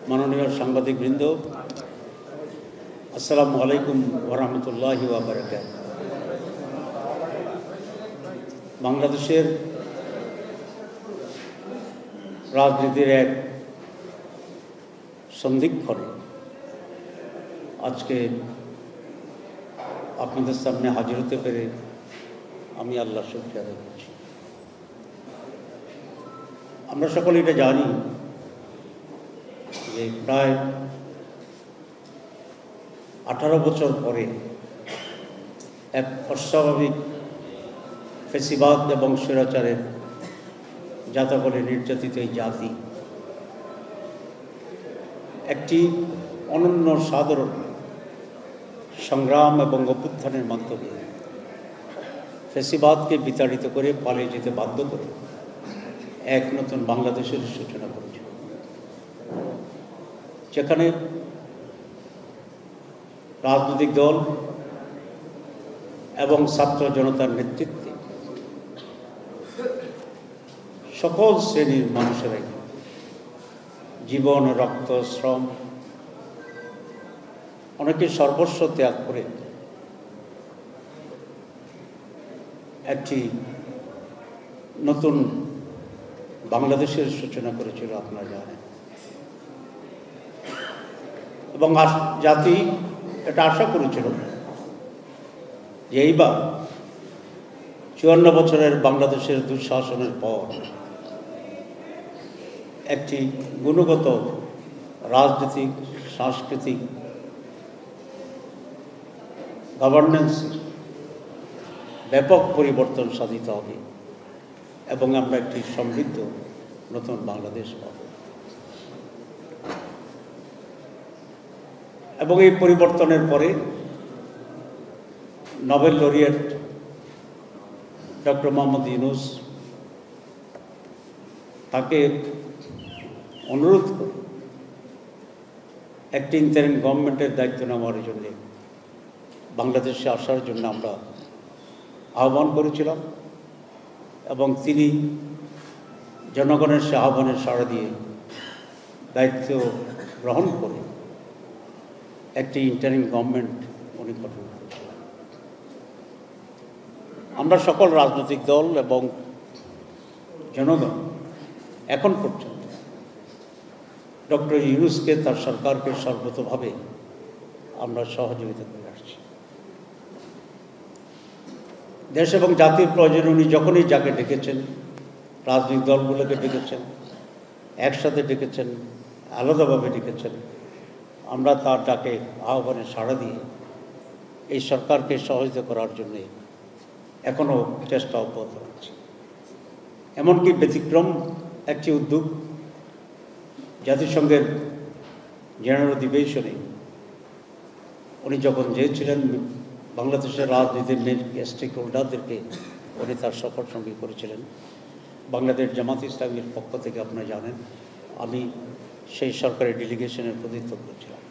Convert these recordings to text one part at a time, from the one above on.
মাননীয় সাংবাদিকবৃন্দ, আসসালামু আলাইকুম ওয়া রাহমাতুল্লাহি ওয়া বারাকাতুহু। বাংলাদেশের রাজনীতির এক সন্ধিক্ষণে আজকে আপনাদের সামনে হাজির হতে পেরে আমি আল্লাহর শুকরিয়া আদায় করছি। আমরা সকলে এটা জানি যে প্রায় 18 বছর পরে এক অস্বাভাবিক ফ্যাসিবাদ এবং স্বৈরাচারের যাতাবলে নির্যাতিত এই জাতি একটি অনন্য সাধারণ সংগ্রাম এবং অভ্যুত্থানের মাধ্যমে ফ্যাসিবাদকে বিতাড়িত করে পালিয়ে যেতে বাধ্য করে এক নতুন বাংলাদেশের সূচনা করেছে, যেখানে রাজনৈতিক দল এবং ছাত্র জনতার নেতৃত্বে সকল শ্রেণীর মানুষেরাই জীবন, রক্ত, শ্রম, অনেকে সর্বস্ব ত্যাগ করে একটি নতুন বাংলাদেশের সূচনা করেছিল, আপনারা জানেন। এবং জাতি এটা আশা করেছিল যে এইবার 54 বছরের বাংলাদেশের দুঃশাসনের পর একটি গুণগত রাজনৈতিক, সাংস্কৃতিক, গভর্নেন্স ব্যাপক পরিবর্তন সাধিত হবে এবং আমরা একটি সমৃদ্ধ নতুন বাংলাদেশ পাব। এবং এই পরিবর্তনের পরে Nobel laureate doctor Mohammad Yunus তাকে অনুরোধ করে একটি ইন্টারিম গভর্নমেন্টের দায়িত্ব নেওয়ার জন্য বাংলাদেশে আসার জন্য আমরা আহ্বান করেছিলাম এবং তিনি জনগণের সে আহ্বানের সাড়া দিয়ে দায়িত্ব গ্রহণ করে একটি ইন্টারিম গভর্নমেন্ট উনি গঠন করেছিলেন। আমরা সকল রাজনৈতিক দল এবং জনগণ এখন পর্যন্ত ডক্টর ইউনূসকে, তার সরকারকে সর্বতোভাবে আমরা সহযোগিতা করে আসছি। দেশ এবং জাতির প্রয়োজনে উনি যখনই যাকে ডেকেছেন, রাজনৈতিক দলগুলোকে ডেকেছেন, একসাথে ডেকেছেন, আলাদাভাবে ডেকেছেন, আমরা তার ডাকে আহ্বানে সাড়া দিয়ে এই সরকারকে সহযোগিতা করার জন্যে এখনও চেষ্টা অব্যাহত রাখছি। এমনকি ব্যতিক্রম একটি উদ্যোগ, জাতিসংঘের জেনারেল অধিবেশনে উনি যখন যেয়েছিলেন, বাংলাদেশের রাজনীতির মেন স্টেক হোল্ডারদেরকে উনি তার সফর সঙ্গী করেছিলেন। বাংলাদেশ জামাত ইসলামীর পক্ষ থেকে আপনারা জানেন আমি সেই সরকারি ডেলিগেশনের প্রতিনিধিত্ব করেছিলাম।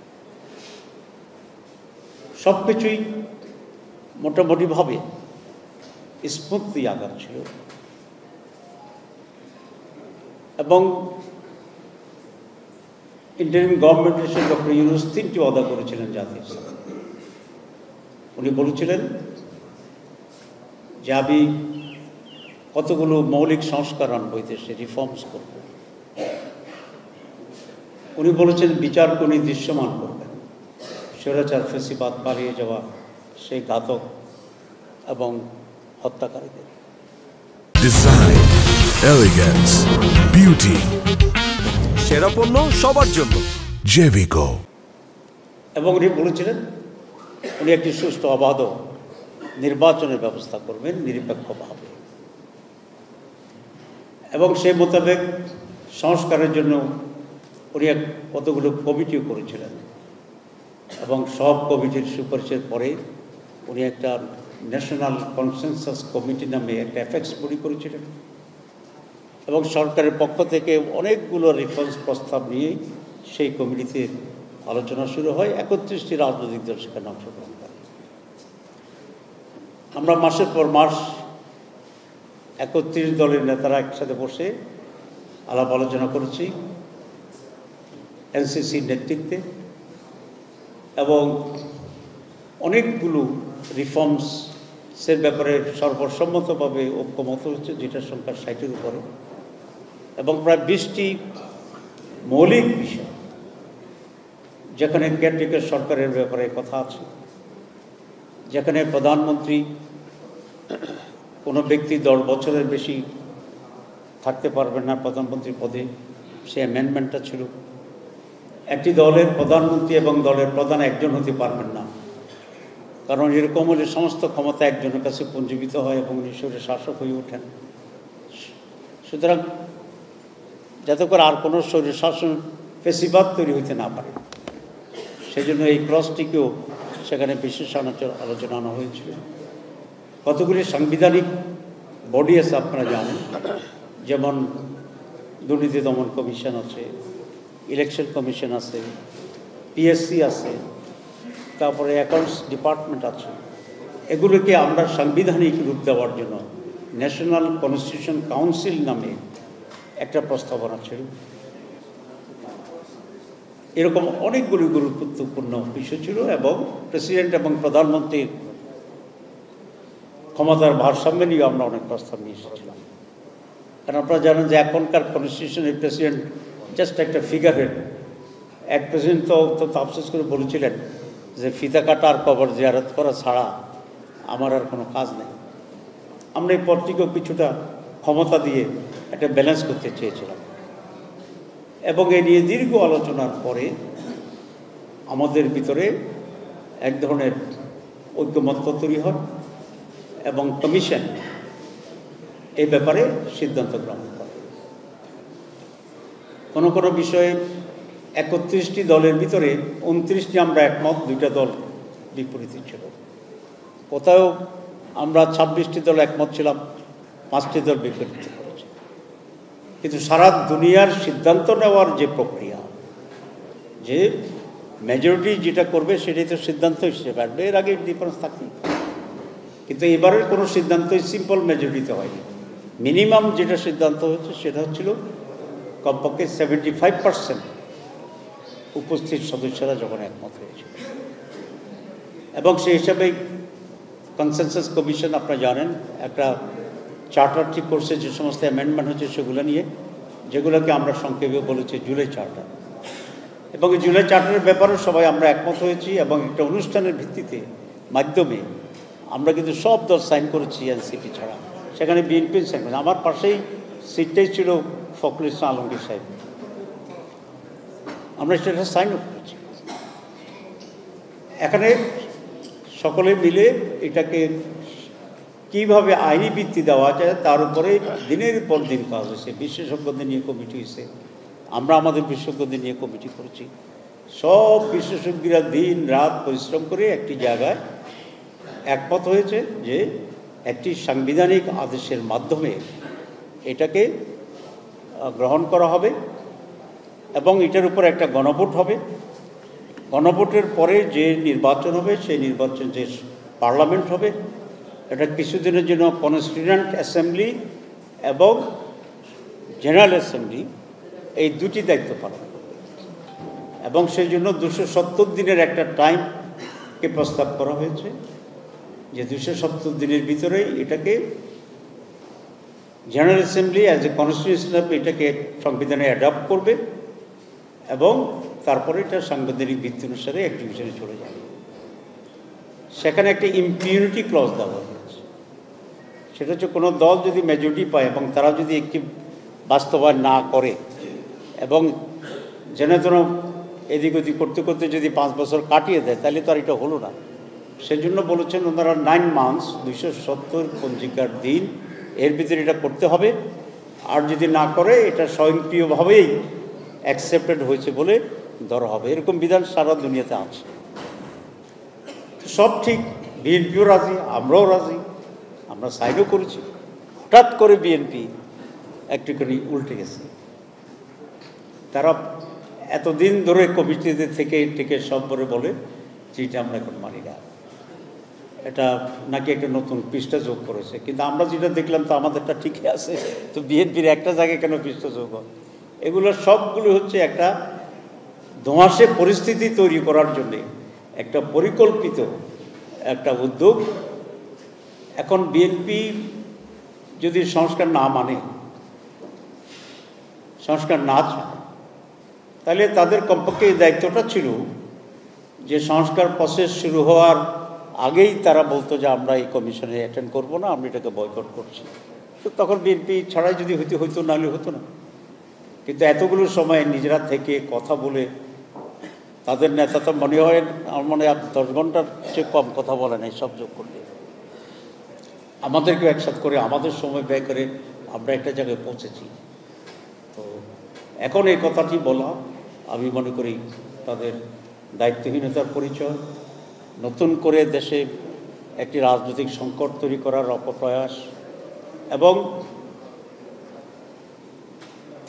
সব কিছুই মোটামুটিভাবে স্মুথলি আগাচ্ছিল এবং ইন্টারিম গভর্নমেন্ট এসে ডক্টর ইউনূস 3টি ওয়াদা করেছিলেন জাতির সাথে। উনি বলেছিলেন যে আমি কতগুলো মৌলিক সংস্কার আনবো, দেশে রিফর্মস করব। উনি বলেছেন বিচারকে উনি দৃশ্যমান করবেন, স্বৈরাচার ফ্যাসিবাদ পালিয়ে যাওয়া সেই ঘাতক এবং হত্যাকারীদের। ডিজাইন, এলিগেন্স, বিউটি, সেরা পণ্য সবার জন্য জেভিকো। এবং উনি বলেছিলেন উনি একটি সুষ্ঠু অবাধ নির্বাচনের ব্যবস্থা করবেন নিরপেক্ষভাবে এবং সেই মোতাবেক সংস্কারের জন্য উনি কতগুলো কমিটিও করেছিলেন এবং সব কমিটির সুপারিশের পরে উনি একটা ন্যাশনাল কনসেনসাস কমিটি নামে একটা এফেক্স বডি করেছিলেন এবং সরকারের পক্ষ থেকে অনেকগুলো রিফর্মস প্রস্তাব নিয়ে সেই কমিটিতে আলোচনা শুরু হয়। 31টি রাজনৈতিক দল সেখানে অংশগ্রহণ করে। আমরা মাসের পর মাস 31 দলের নেতারা একসাথে বসে আলাপ আলোচনা করেছি এনসিসির নেতৃত্বে এবং অনেকগুলো রিফর্মসের ব্যাপারে সর্বসম্মতভাবে ঐক্যমত হচ্ছে, যেটার সংখ্যা 60-এর উপরে, এবং প্রায় 20টি মৌলিক বিষয় যেখানে কেন্দ্রীয় সরকারের ব্যাপারে কথা আছে, যেখানে প্রধানমন্ত্রী কোনো ব্যক্তি 10 বছরের বেশি থাকতে পারবেন না প্রধানমন্ত্রী পদে, সে অ্যামেন্ডমেন্টটা ছিল। একটি দলের প্রধানমন্ত্রী এবং দলের প্রধান একজন হতে পারবেন না, কারণ এরকম হলে সমস্ত ক্ষমতা একজনের কাছে পুঞ্জীভূত হয় এবং ঈশ্বরের শাসক হয়ে ওঠেন। সুতরাং যাতে করে আর কোনো শরীর শাসন ফেসিবাদ তৈরি হইতে না পারে, সেজন্য এই ক্রসটিকেও সেখানে বিশেষ আলোচনা আনা হয়েছিল। কতগুলি সাংবিধানিক বডি আছে আপনারা জানেন, যেমন দুর্নীতি দমন কমিশন আছে, ইলেকশন কমিশন আছে, পিএসসি আছে, তারপরে অ্যাকাউন্টস ডিপার্টমেন্ট আছে। এগুলোকে আমরা সাংবিধানিক রূপ দেওয়ার জন্য ন্যাশনাল কনস্টিটিউশন কাউন্সিল নামে একটা প্রস্তাবনা ছিল। এরকম অনেকগুলি গুরুত্বপূর্ণ বিষয় ছিল এবং প্রেসিডেন্ট এবং প্রধানমন্ত্রীর ক্ষমতার ভারসাম্য নিয়ে আমরা অনেক প্রস্তাব নিয়ে এসেছিলাম। কারণ আপনারা জানেন যে এখনকার কনস্টিটিউশনের প্রেসিডেন্ট জাস্ট একটা ফিগার হেড। এক প্রেসিডেন্ট তো অত্যন্ত আফসোস করে বলেছিলেন যে ফিতা কাটা আর কবর জিয়ারত করা ছাড়া আমার আর কোনো কাজ নেই। আমরা এই পদটিকেও কিছুটা ক্ষমতা দিয়ে একটা ব্যালেন্স করতে চেয়েছিলাম এবং এ নিয়ে দীর্ঘ আলোচনার পরে আমাদের ভিতরে এক ধরনের ঐক্যমত্য তৈরি হয় এবং কমিশন এই ব্যাপারে সিদ্ধান্ত গ্রহণ করে। কোনো কোনো বিষয়ে 31টি দলের ভিতরে 29টি আমরা একমত, 2টা দল বিপরীতে ছিল। কোথাও আমরা 26টি দল একমত ছিলাম, 5টি দল বিপরীতে করেছে। কিন্তু সারা দুনিয়ার সিদ্ধান্ত নেওয়ার যে প্রক্রিয়া, যে মেজরিটি যেটা করবে সেটাই তো সিদ্ধান্ত হিসেবে আসবে, এর আগে ডিফারেন্স থাকে। কিন্তু এবারের কোনো সিদ্ধান্তই সিম্পল মেজরিটিতে হয়নি। মিনিমাম যেটা সিদ্ধান্ত হয়েছে সেটা হচ্ছিল কমপক্ষে 75% উপস্থিত সদস্যরা যখন একমত হয়েছিল, এবং সেই হিসাবে কনসেনসাস কমিশন আপনারা জানেন একটা চার্টার ঠিক করছে, যে সমস্ত অ্যামেন্ডমেন্ট হচ্ছে সেগুলো নিয়ে, যেগুলোকে আমরা সংক্ষেপে বলেছি জুলাই চার্টার। এবং এই জুলাই চার্টারের ব্যাপারেও সবাই আমরা একমত হয়েছি এবং একটা অনুষ্ঠানের ভিত্তিতে মাধ্যমে আমরা কিন্তু সব দল সাইন করেছি এনসিপি ছাড়া। সেখানে বিএনপি সাইন করেছে। আমার পাশেই সিটটাই ছিল ফখরুল ইসলাম আলমগীর সাহেব, আমরা সেটা সাইন আপ করেছি। এখানে সকলে মিলে এটাকে কীভাবে আইনি ভিত্তি দেওয়া যায় তার উপরে দিনের পর দিন কাজ হয়েছে। বিশেষজ্ঞদের নিয়ে কমিটি হয়েছে, আমরা আমাদের বিশেষজ্ঞদের নিয়ে কমিটি করেছি। সব বিশেষজ্ঞরা দিন রাত পরিশ্রম করে একটি জায়গায় একমত হয়েছে যে একটি সাংবিধানিক আদেশের মাধ্যমে এটাকে গ্রহণ করা হবে এবং এটার উপর একটা গণভোট হবে। গণভোটের পরে যে নির্বাচন হবে সেই নির্বাচন যে পার্লামেন্ট হবে, এটা কিছুদিনের জন্য কনস্টিটিউয়েন্ট অ্যাসেম্বলি এবং জেনারেল অ্যাসেম্বলি এই দুটি দায়িত্ব পালন করবে। এবং সেই জন্য 270 দিনের একটা টাইমকে প্রস্তাব করা হয়েছে, যে 270 দিনের ভিতরে এটাকে general assembly as a constitution এটাকে সংবিধানে অ্যাডপ্ট করবে এবং তারপরে এটা সাংবিধানিক ভিত্তি অনুসারে অ্যাক্টিভিশনে চলে যাবে। সেখানে একটা ইম্পিউনিটি ক্লজ দেওয়া হয়েছে, সেটা হচ্ছে কোনো দল যদি মেজরিটি পায় এবং তারা যদি একটি বাস্তবায়ন না করে এবং যেন যেন এদিক ওদিক করতে করতে যদি 5 বছর কাটিয়ে দেয়, তাহলে তো আর এটা হলো না। সেজন্য বলেছেন ওনারা 9 মান্থস 270 পঞ্জিকার দিন এর ভিতরে এটা করতে হবে, আর যদি না করে এটা স্বয়ংক্রিয়ভাবেই অ্যাকসেপ্টেড হয়েছে বলে ধরা হবে। এরকম বিধান সারা দুনিয়াতে আছে। সব ঠিক, বিএনপিও রাজি, আমরাও রাজি, আমরা সাইনও করেছি। হঠাৎ করে বিএনপি একটুখানি উল্টে গেছে। তারা এতদিন ধরে কমিটিতে থেকে সব করে বলে যে এটা আমরা এখন মানি না, এটা নাকি একটা নতুন পৃষ্ঠা যোগ করেছে। কিন্তু আমরা যেটা দেখলাম তো আমাদেরটা ঠিকই আছে, তো বিএনপির একটা জায়গায় কেন পৃষ্ঠা যোগ হয়? এগুলো সবগুলো হচ্ছে একটা ধোঁয়াশে পরিস্থিতি তৈরি করার জন্যে একটা পরিকল্পিত একটা উদ্যোগ। এখন বিএনপি যদি সংস্কার না মানে, সংস্কার না চায়, তাহলে তাদের কমপক্ষে এই দায়িত্বটা ছিল যে সংস্কার প্রসেস শুরু হওয়ার আগেই তারা বলতো যে আমরা এই কমিশনে অ্যাটেন্ড করবো না, আমরা এটাকে বয়কট করছি। তো তখন বিএনপি ছাড়াই যদি হইতো নাহলে হতো না। কিন্তু এতগুলো সময় নিজেরা থেকে কথা বলে তাদের নেতা তো মনে হয় আমার মনে হয় 10 ঘন্টার চেয়ে কম কথা বলে নাই সব যোগ করলে। আমাদেরকেও একসাথে করে আমাদের সময় ব্যয় করে আমরা একটা জায়গায় পৌঁছেছি। তো এখন এই কথাটি বলা আমি মনে করি তাদের দায়িত্বহীনতার পরিচয়, নতুন করে দেশে একটি রাজনৈতিক সংকট তৈরি করার অপপ্রয়াস, এবং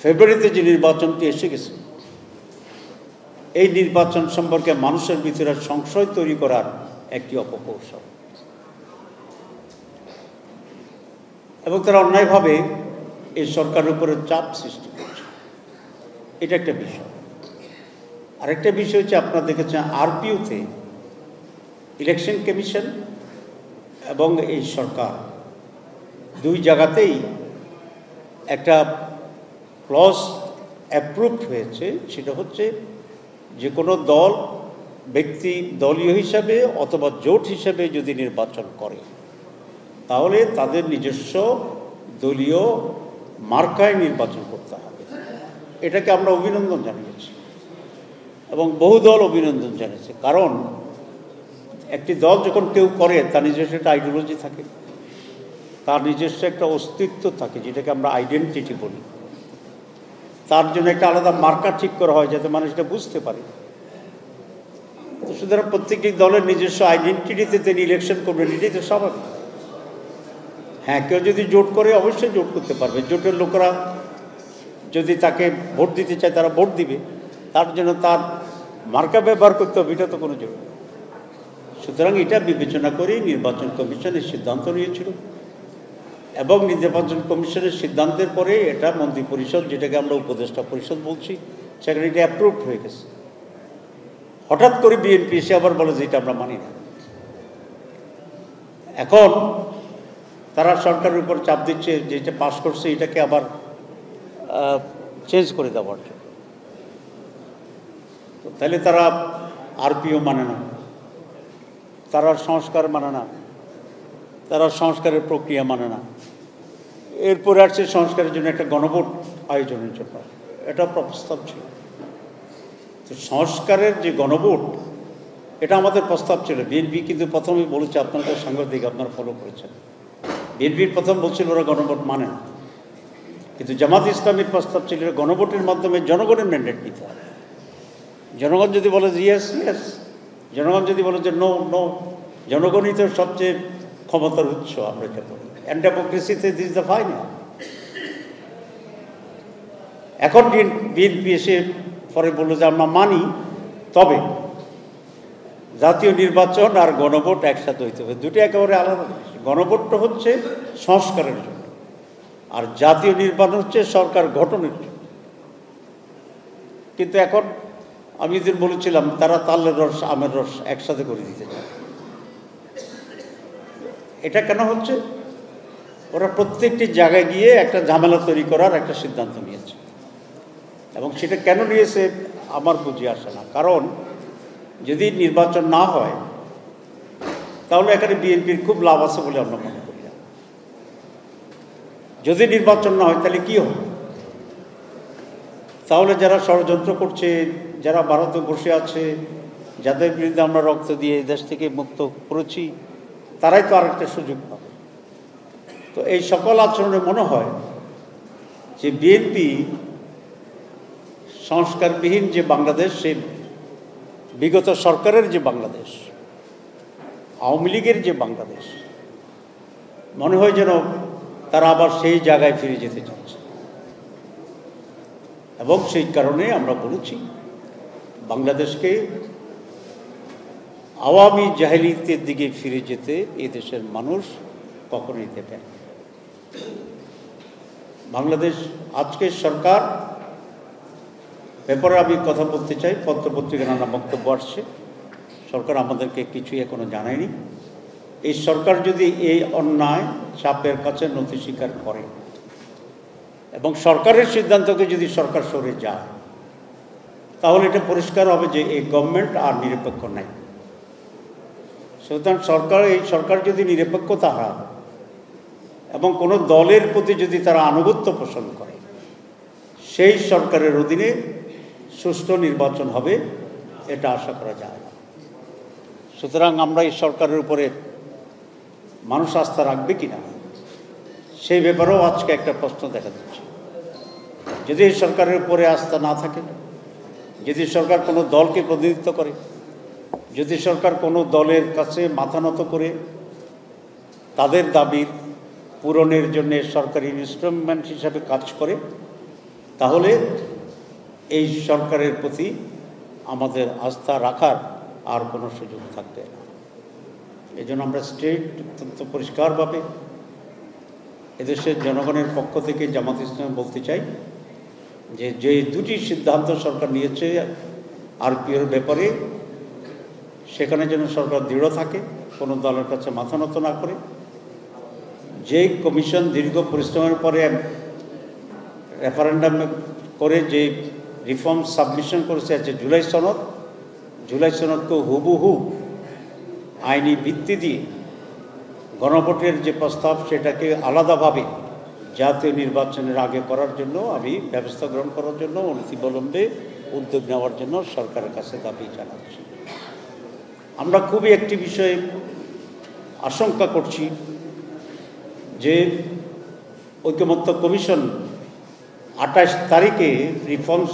ফেব্রুয়ারিতে যে নির্বাচনটি এসে গেছে এই নির্বাচন সম্পর্কে মানুষের ভিতরে সংশয় তৈরি করার একটি অপকৌশল, এবং তারা অন্যায়ভাবে এই সরকারের উপরে চাপ সৃষ্টি করছে। এটা একটা বিষয়। আরেকটা বিষয় হচ্ছে আপনারা দেখেছেন আরপিওতে ইলেকশন কমিশন এবং এই সরকার দুই জায়গাতেই একটা ক্লজ অ্যাপ্রুভড হয়েছে। সেটা হচ্ছে যে কোনো দল, ব্যক্তি দলীয় হিসাবে অথবা জোট হিসাবে যদি নির্বাচন করে তাহলে তাদের নিজস্ব দলীয় মার্কায় নির্বাচন করতে হবে। এটাকে আমরা অভিনন্দন জানিয়েছি এবং বহু দল অভিনন্দন জানিয়েছে। কারণ একটি দল যখন কেউ করে তার নিজস্ব একটা আইডিওলজি থাকে, তার নিজস্ব একটা অস্তিত্ব থাকে, যেটাকে আমরা আইডেন্টিটি বলি। তার জন্য একটা আলাদা মার্কার ঠিক করা হয় যাতে মানুষ এটা বুঝতে পারে। তো সুতরাং প্রত্যেকটি দলের নিজস্ব আইডেন্টিটিতে তিনি ইলেকশন করবেন, এটাই তো স্বাভাবিক। হ্যাঁ, কেউ যদি জোট করে অবশ্যই জোট করতে পারবে। জোটের লোকেরা যদি তাকে ভোট দিতে চায় তারা ভোট দিবে, তার জন্য তার মার্কা ব্যবহার করতে হবে, এটা তো কোনো জোট। সুতরাং এটা বিবেচনা করেই নির্বাচন কমিশনের সিদ্ধান্ত নিয়েছিল এবং নির্বাচন কমিশনের সিদ্ধান্তের পরে এটা মন্ত্রী পরিষদ, যেটাকে আমরা উপদেষ্টা পরিষদ বলছি, সেখানে এটা অ্যাপ্রুভড হয়ে গেছে। হঠাৎ করে বিএনপি এসে আবার বলে যে এটা আমরা মানি না। এখন তারা সরকারের উপর চাপ দিচ্ছে যে এটা পাস করছে এটাকে আবার চেঞ্জ করে দেওয়ার জন্য। তো তাহলে তারা আরপিও মানে না, তারা সংস্কার মানে না, তারা সংস্কারের প্রক্রিয়া মানে না। এরপরে আসছে সংস্কারের জন্য একটা গণভোট আয়োজনের জন্য, এটা প্রস্তাব ছিল। তো সংস্কারের যে গণভোট, এটা আমাদের প্রস্তাব ছিল। বিএনপি কিন্তু প্রথমেই বলেছে, আপনাদের সাংবাদিক আপনারা ফলো করেছেন, বিএনপির প্রথম বলছিল ওরা গণভোট মানে না। কিন্তু জামাত ইসলামের প্রস্তাব ছিল গণভোটের মাধ্যমে জনগণের ম্যান্ডেট নিতে হবে। জনগণ যদি বলে যে ইয়েস ইয়েস, জনগণ যদি বলে যে নো নো, জনগণই তো সবচেয়ে ক্ষমতার উৎস। আমরা এটা বলি অ্যান্ড ডেমোক্রেসিতে দিস দ্য ফাইনাল। এখন বিএনপি এসে পরে বললো যে আমরা মানি, তবে জাতীয় নির্বাচন আর গণভোট একসাথে হইতে হবে। দুটো একেবারে আলাদা। গণভোটটা হচ্ছে সংস্কারের জন্য, আর জাতীয় নির্বাচন হচ্ছে সরকার গঠনের জন্য। কিন্তু এখন আমি যেদিন বলেছিলাম তারা তালের রস আমের রস একসাথে করে দিতে চায়। এটা কেন হচ্ছে? ওরা প্রত্যেকটি জায়গায় গিয়ে একটা ঝামেলা তৈরি করার একটা সিদ্ধান্ত নিয়েছে, এবং সেটা কেন নিয়েছে আমার বুঝে আসে না। কারণ যদি নির্বাচন না হয় তাহলে এখানে বিএনপির খুব লাভ আছে বলে আমরা মনে করি না। যদি নির্বাচন না হয় তাহলে কি হবে? তাহলে যারা ষড়যন্ত্র করছে, যারা ভারতে বসে আছে, যাদের বিরুদ্ধে আমরা রক্ত দিয়ে দেশ থেকে মুক্ত করেছি, তারাই তো আরেকটা সুযোগ পাবে। তো এই সকল আচরণে মনে হয় যে বিএনপি সংস্কারবিহীন যে বাংলাদেশ, সেই বিগত সরকারের যে বাংলাদেশ, আওয়ামী লীগের যে বাংলাদেশ, মনে হয় যেন তারা আবার সেই জায়গায় ফিরে যেতে চাচ্ছে। এবং সেই কারণে আমরা বলেছি বাংলাদেশকে আওয়ামী জাহেলিয়াতের দিকে ফিরে যেতে এই দেশের মানুষ কখনোই দেবে না। বাংলাদেশ আজকের সরকার ব্যাপারে আমি কথা বলতে চাই। পত্রপত্রিকা নানা বক্তব্য আসছে, সরকার আমাদেরকে কিছুই এখনো জানায়নি। এই সরকার যদি এই অন্যায় চাপের কাছে নথি স্বীকার করে এবং সরকারের সিদ্ধান্তকে যদি সরকার সরে যায়, তাহলে এটা পরিষ্কার হবে যে এই গভর্নমেন্ট আর নিরপেক্ষ নাই। সুতরাং এই সরকার যদি নিরপেক্ষতা হারায় এবং কোনো দলের প্রতি যদি তারা আনুগত্য পোষণ করে, সেই সরকারের অধীনে সুষ্ঠু নির্বাচন হবে, এটা আশা করা যায় না। সুতরাং আমরা এই সরকারের উপরে মানুষ আস্থা রাখবে কিনা, সেই ব্যাপারেও আজকে একটা প্রশ্ন দেখা যাচ্ছে। যদি এই সরকারের উপরে আস্থা না থাকে, যদি সরকার কোনো দলকে প্রতিনিধিত্ব করে, যদি সরকার কোনো দলের কাছে মাথা নত করে তাদের দাবির পূরণের জন্য সরকারি ইনস্ট্রুমেন্ট হিসাবে কাজ করে, তাহলে এই সরকারের প্রতি আমাদের আস্থা রাখার আর কোনো সুযোগ থাকবে না। এই জন্য আমরা অত্যন্ত পরিষ্কারভাবে এদেশের জনগণের পক্ষ থেকে জামাত ইসলাম বলতে চাই যে দুটি সিদ্ধান্ত সরকার নিয়েছে আরপিওর ব্যাপারে, সেখানে যেন সরকার দৃঢ় থাকে, কোনো দলের কাছে মাথা নত না করে। যে কমিশন দীর্ঘ পরিশ্রমের পরে রেফারেন্ডাম করে যে রিফর্ম সাবমিশন করেছে আছে জুলাই সনদকে হুবহু আইনি ভিত্তি দিয়ে গণভোটের যে প্রস্তাব, সেটাকে আলাদাভাবে জাতীয় নির্বাচনের আগে করার জন্য আমি ব্যবস্থা গ্রহণ করার জন্য অনতিবিলম্বে উদ্যোগ নেওয়ার জন্য সরকারের কাছে দাবি জানাচ্ছি। আমরা খুবই একটি বিষয়ে আশঙ্কা করছি যে ঐকমত্য কমিশন 28 তারিখে রিফর্মস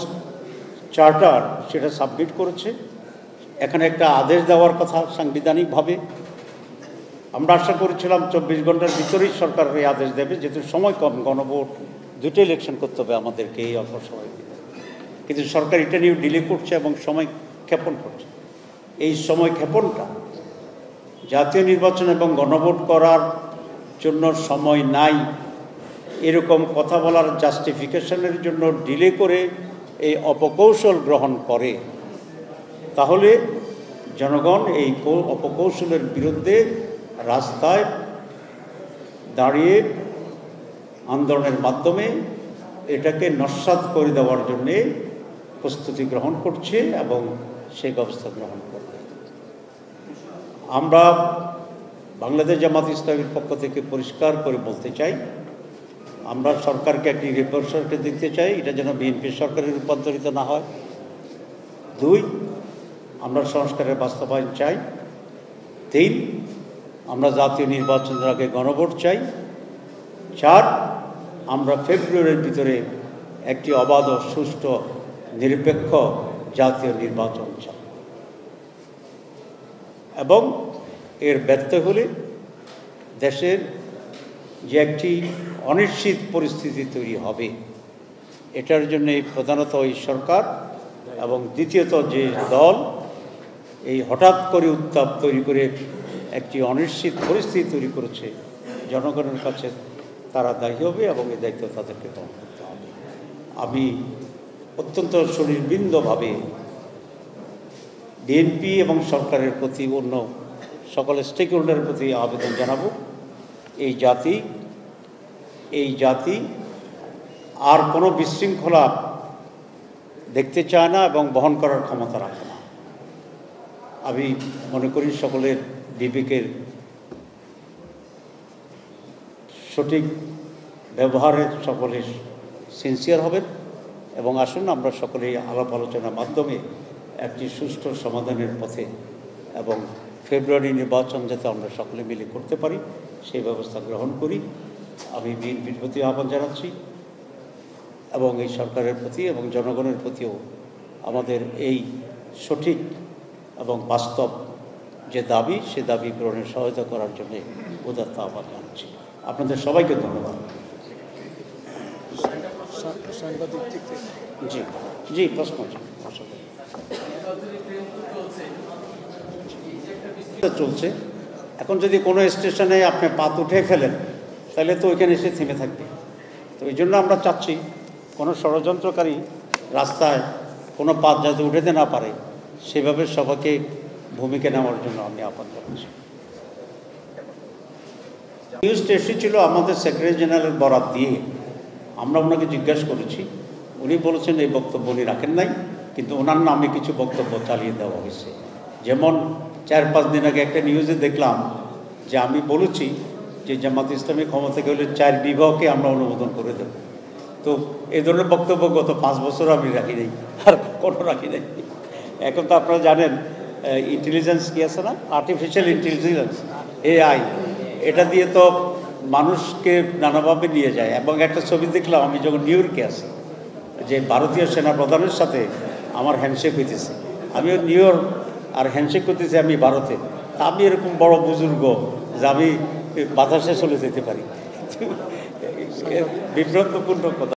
চার্টার সেটা সাবমিট করেছে। এখানে একটা আদেশ দেওয়ার কথা সাংবিধানিকভাবে। আমরা আশা করেছিলাম 24 ঘন্টার ভিতরেই সরকার এই আদেশ দেবে, যেহেতু সময় কম, গণভোট, দুটো ইলেকশন করতে হবে আমাদেরকে এই অল্প সময়। কিন্তু সরকার এটা নিয়ে ডিলে করছে এবং সময় ক্ষেপণ করছে। এই সময় ক্ষেপণটা জাতীয় নির্বাচন এবং গণভোট করার জন্য সময় নাই এরকম কথা বলার জাস্টিফিকেশনের জন্য ডিলে করে এই অপকৌশল গ্রহণ করে, তাহলে জনগণ এই অপকৌশলের বিরুদ্ধে রাস্তায় দাঁড়িয়ে আন্দোলনের মাধ্যমে এটাকে নস্যাৎ করে দেওয়ার জন্যে প্রস্তুতি গ্রহণ করছে এবং সেই ব্যবস্থা গ্রহণ করবে। আমরা বাংলাদেশ জামাত ইসলামীর পক্ষ থেকে পরিষ্কার করে বলতে চাই, আমরা সরকারকে একটি রিপোর্টকে দিতে চাই, এটা যেন বিএনপি সরকারে রূপান্তরিত না হয়। 2, আমরা সংস্কারের বাস্তবায়ন চাই। 3, আমরা জাতীয় নির্বাচনের আগে গণভোট চাই। 4, আমরা ফেব্রুয়ারির ভিতরে একটি অবাধ ও সুষ্ঠু নিরপেক্ষ জাতীয় নির্বাচন চাই। এবং এর ব্যর্থ হলে দেশের যে একটি অনিশ্চিত পরিস্থিতি তৈরি হবে, এটার জন্য প্রধানত এই সরকার এবং দ্বিতীয়ত যে দল এই হঠাৎ করে উত্তাপ তৈরি করে একটি অনিশ্চিত পরিস্থিতি তৈরি করেছে, জনগণের কাছে তারা দায়ী হবে এবং এই দায়িত্ব তাদেরকে গ্রহণ করতে হবে। আমি অত্যন্ত সুনির্বিন্দভাবে বিএনপি এবং সরকারের প্রতি, অন্য সকল স্টেক হোল্ডারের প্রতি আবেদন জানাবো, এই জাতি আর কোনো বিশৃঙ্খলা দেখতে চায় না এবং বহন করার ক্ষমতা রাখে না। আমি মনে করি সকলের বিবেকের সঠিক ব্যবহারে সকলে সিনসিয়ার হবেন এবং আসুন আমরা সকলে আলাপ আলোচনার মাধ্যমে একটি সুষ্ঠু সমাধানের পথে এবং ফেব্রুয়ারি নির্বাচন যাতে আমরা সকলে মিলে করতে পারি সেই ব্যবস্থা গ্রহণ করি। আমি বিএনপির প্রতি আহ্বান জানাচ্ছি এবং এই সরকারের প্রতি এবং জনগণের প্রতিও আমাদের এই সঠিক এবং বাস্তব যে দাবি, সে দাবি পূরণের সহায়তা করার জন্য উদাত্ত আহ্বান জানাচ্ছি। আপনাদের সবাইকে ধন্যবাদ। জি জি প্রশ্ন চলছে। এখন যদি কোনো স্টেশনে আপনি পাত উঠে ফেলেন তাহলে তো ওইখানে এসে থেমে থাকবে। তো এই জন্য আমরা চাচ্ছি কোনো ষড়যন্ত্রকারী রাস্তায় কোনো পাত যাতে উঠাতে না পারে সেভাবে সবাইকে ভূমিকা নেওয়ার জন্য আমি আহ্বান জানাচ্ছি। নিউজটা এসেছিল আমাদের সেক্রেটারি জেনারেলের বরাত দিয়ে। আমরা ওনাকে জিজ্ঞাসা করেছি, উনি বলেছেন এই বক্তব্য উনি রাখেন নাই, কিন্তু ওনার নামে কিছু বক্তব্য চালিয়ে দেওয়া হয়েছে। যেমন 4-5 দিন আগে একটা নিউজে দেখলাম যে আমি বলেছি যে জামাত ইসলামী ক্ষমতা গেলে 4 বিভাগকে আমরা অনুমোদন করে দেব। তো এই ধরনের বক্তব্য গত 5 বছর আমি রাখি নাই, আর কোনো রাখি নাই। এখন তো আপনারা জানেন ইন্টেলিজেন্স কি আছে না, আর্টিফিশিয়াল ইন্টেলিজেন্স, AI, এটা দিয়ে তো মানুষকে নানাভাবে নিয়ে যায়। এবং একটা ছবি দেখলাম আমি যখন নিউ ইয়র্কে আছি, যে ভারতীয় সেনা প্রধানের সাথে আমার হ্যান্ডশেক হইতেছে। আমিও নিউ ইয়র্ক আর হ্যান্ডশেক করতেছি আমি ভারতে। আমি এরকম বড় বুজুর্গ যে আমি বাতাসে চলে যেতে পারি, বিভ্রান্তপূর্ণ কথা।